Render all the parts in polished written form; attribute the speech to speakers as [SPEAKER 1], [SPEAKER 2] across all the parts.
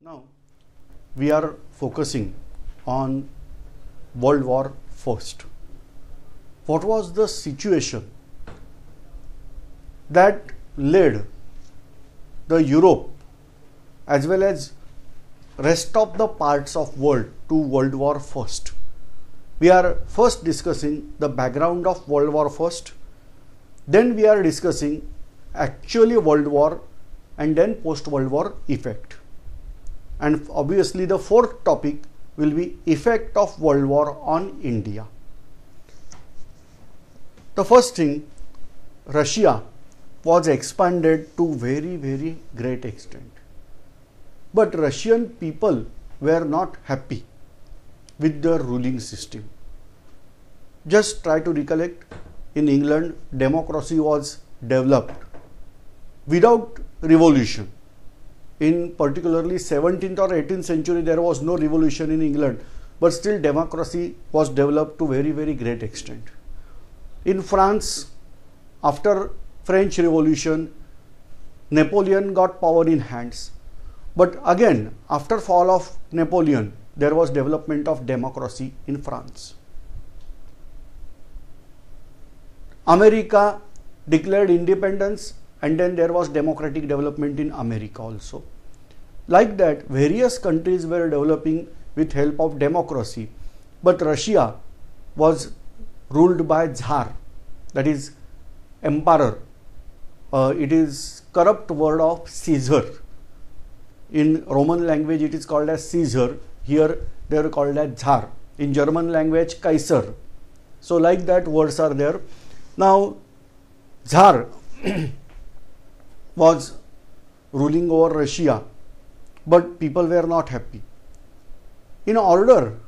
[SPEAKER 1] Now we are focusing on World War First. What was the situation that led the Europe as well as rest of the parts of world to World War First? We are first discussing the background of World War First, then we are discussing actually World War, and then post-World War effect. And obviously the fourth topic will be effect of World War on India. The first thing, Russia was expanded to very great extent. But Russian people were not happy with their ruling system. Just try to recollect, in England democracy was developed without revolution. In particularly 17th or 18th century there was no revolution in England, but still democracy was developed to very great extent. In France, after French Revolution, Napoleon got power in hands, but again after fall of Napoleon there was development of democracy in France. America declared independence, and then there was democratic development in America also. Like that, various countries were developing with help of democracy, but Russia was ruled by Tsar, that is emperor. It is corrupt word of Caesar. In Roman language it is called as Caesar, here they are called as Tsar. In German language Kaiser. So like that words are there. Now Tsar was ruling over Russia, but people were not happy. In order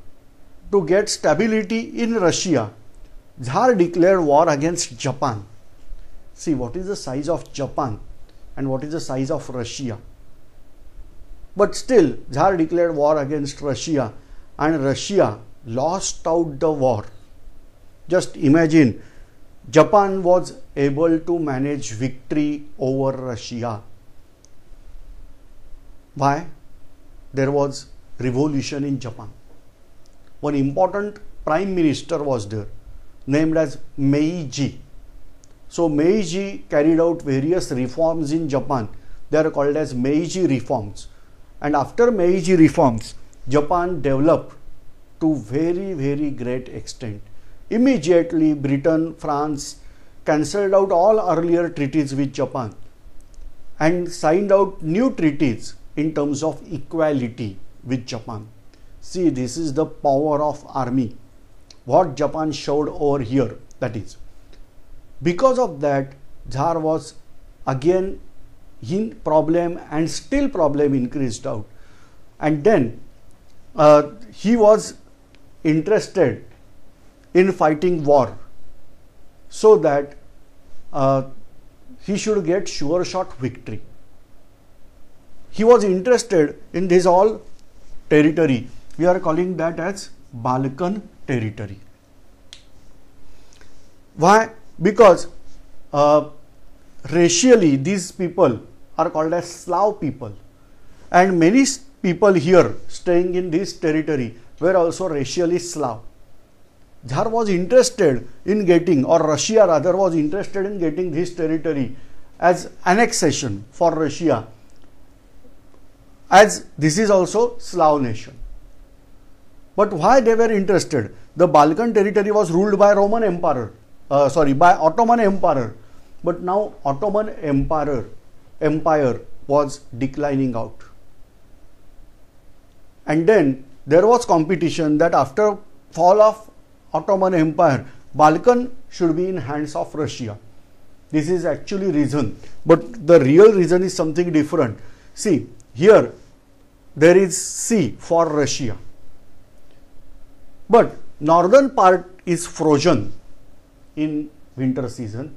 [SPEAKER 1] to get stability in Russia, Tsar declared war against Japan. See, what is the size of Japan and what is the size of Russia? But still, Tsar declared war against Russia, and Russia lost out the war. Just imagine, Japan was able to manage victory over Russia. Why? There was revolution in Japan. One important prime minister was there, named as Meiji. So Meiji carried out various reforms in Japan. They are called as Meiji reforms. And after Meiji reforms, Japan developed to very great extent. Immediately Britain, France cancelled out all earlier treaties with Japan and signed out new treaties in terms of equality with Japan. See, this is the power of army, what Japan showed over here. That is, because of that, Tsar was again in problem, and still problem increased out. And then he was interested in fighting war so that he should get sure shot victory. He was interested in this all territory. We are calling that as Balkan territory. Why? Because racially these people are called as Slav people, and many people here staying in this territory were also racially Slav. Tsar was interested in getting, or Russia rather was interested in getting this territory as annexation for Russia, as this is also Slav nation. But why they were interested? The Balkan territory was ruled by Roman emperor, by Ottoman emperor, but now Ottoman empire was declining out. And then there was competition that after fall of Ottoman Empire, Balkan should be in hands of Russia. This is actually reason, but the real reason is something different. See, here there is sea for Russia, but northern part is frozen in winter season,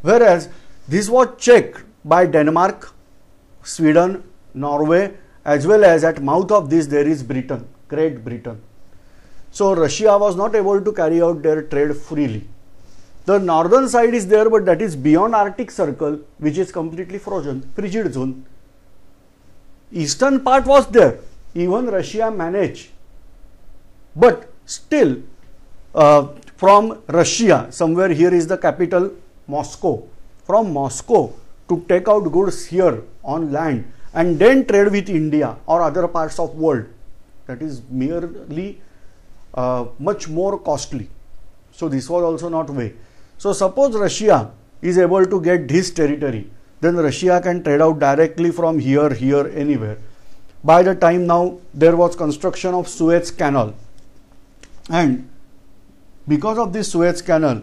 [SPEAKER 1] whereas this was checked by Denmark, Sweden, Norway, as well as at mouth of this there is Britain, Great Britain. So Russia was not able to carry out their trade freely. The northern side is there, but that is beyond Arctic Circle, which is completely frozen, frigid zone. eastern part was there. Even Russia managed, but still from Russia, somewhere here is the capital Moscow, from Moscow to take out goods here on land and then trade with India or other parts of world, that is merely much more costly. So this was also not way. So suppose Russia is able to get this territory, then Russia can trade out directly from here, anywhere. By the time now there was construction of Suez Canal, and because of this Suez Canal,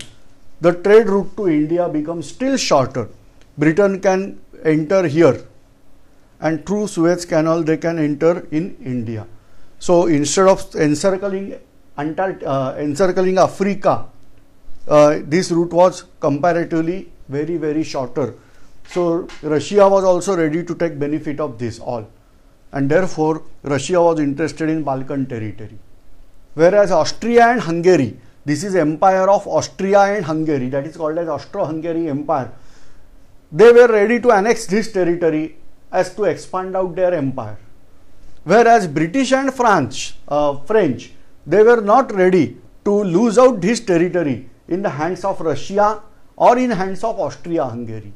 [SPEAKER 1] the trade route to India becomes still shorter. Britain can enter here, and through Suez Canal they can enter in India. So instead of encircling Africa, this route was comparatively very shorter. So Russia was also ready to take benefit of this all, and therefore Russia was interested in Balkan territory. Whereas Austria and Hungary, this is empire of Austria and Hungary, that is called as Austro-Hungary Empire. They were ready to annex this territory as to expand out their empire. Whereas British and French, they were not ready to lose out this territory in the hands of Russia or in hands of Austria-Hungary.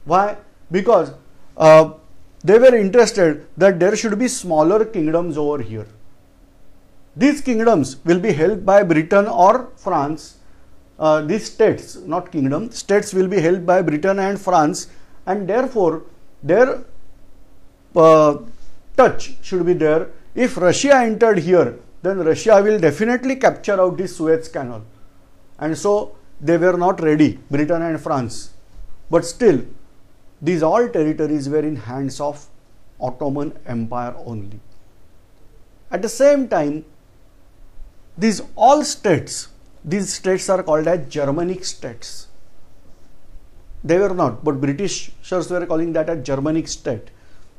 [SPEAKER 1] Why? Because they were interested that there should be smaller kingdoms over here. These kingdoms will be held by Britain or France. These states, not kingdoms, states will be held by Britain and France, and therefore their touch should be there. If Russia entered here, then Russia will definitely capture out this Suez Canal. And so they were not ready, Britain and France. But still, these all territories were in hands of Ottoman Empire only. At the same time, these all states, these states are called as Germanic states. They were not, but Britishers were calling that a Germanic state.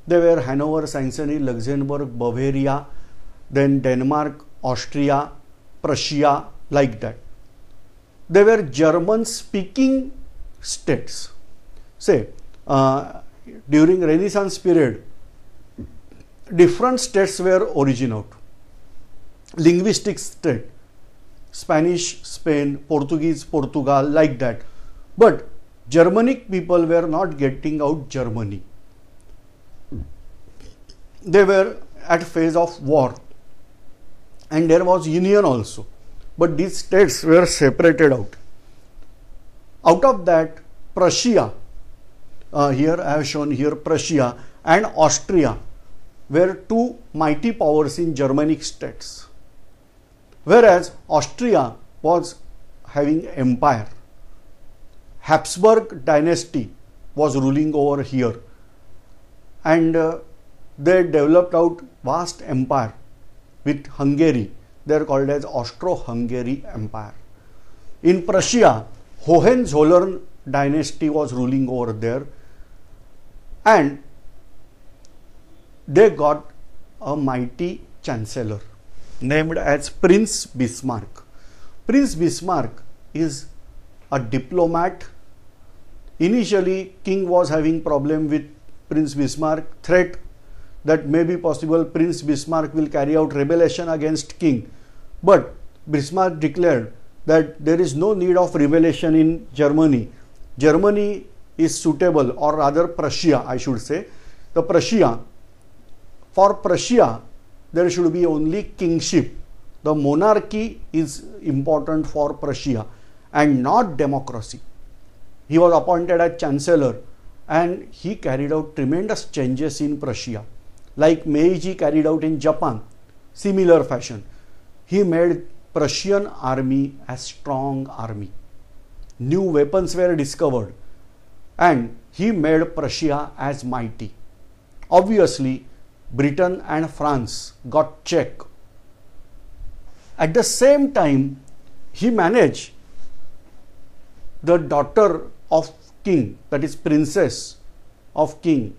[SPEAKER 1] They were Hanover, Saxony, Luxembourg, Bavaria, then Denmark, Austria, Prussia, like that. They were German speaking states. Say, during Renaissance period, different states were originated. Linguistic state, Spanish, Spain, Portuguese, Portugal, like that. But Germanic people were not getting out Germany. They were at phase of war, and there was union also. But these states were separated out. Out of that, Prussia, here I have shown here Prussia and Austria were two mighty powers in Germanic states. Whereas Austria was having empire. Habsburg dynasty was ruling over here, and they developed out vast empire with Hungary. They are called as Austro-Hungary Empire. In Prussia, Hohenzollern dynasty was ruling over there, and they got a mighty chancellor named as Prince Bismarck. Prince Bismarck is a diplomat. Initially, king was having problem with Prince Bismarck, threat that may be possible Prince Bismarck will carry out rebellion against king. But Bismarck declared that there is no need of rebellion in Germany. Germany is suitable, or rather Prussia, I should say. The Prussia, for Prussia, there should be only kingship. The monarchy is important for Prussia and not democracy. He was appointed as chancellor, and he carried out tremendous changes in Prussia. Like Meiji carried out in Japan, similar fashion. He made Prussian army a strong army. New weapons were discovered, and he made Prussia as mighty. Obviously, Britain and France got check. At the same time, he managed the daughter of king, that is princess of king,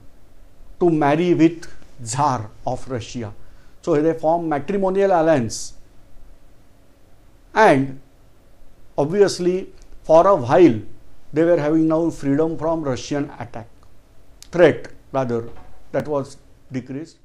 [SPEAKER 1] to marry with Tsar of Russia. So they formed matrimonial alliance, and obviously for a while they were having now freedom from Russian attack, threat rather, that was decreased.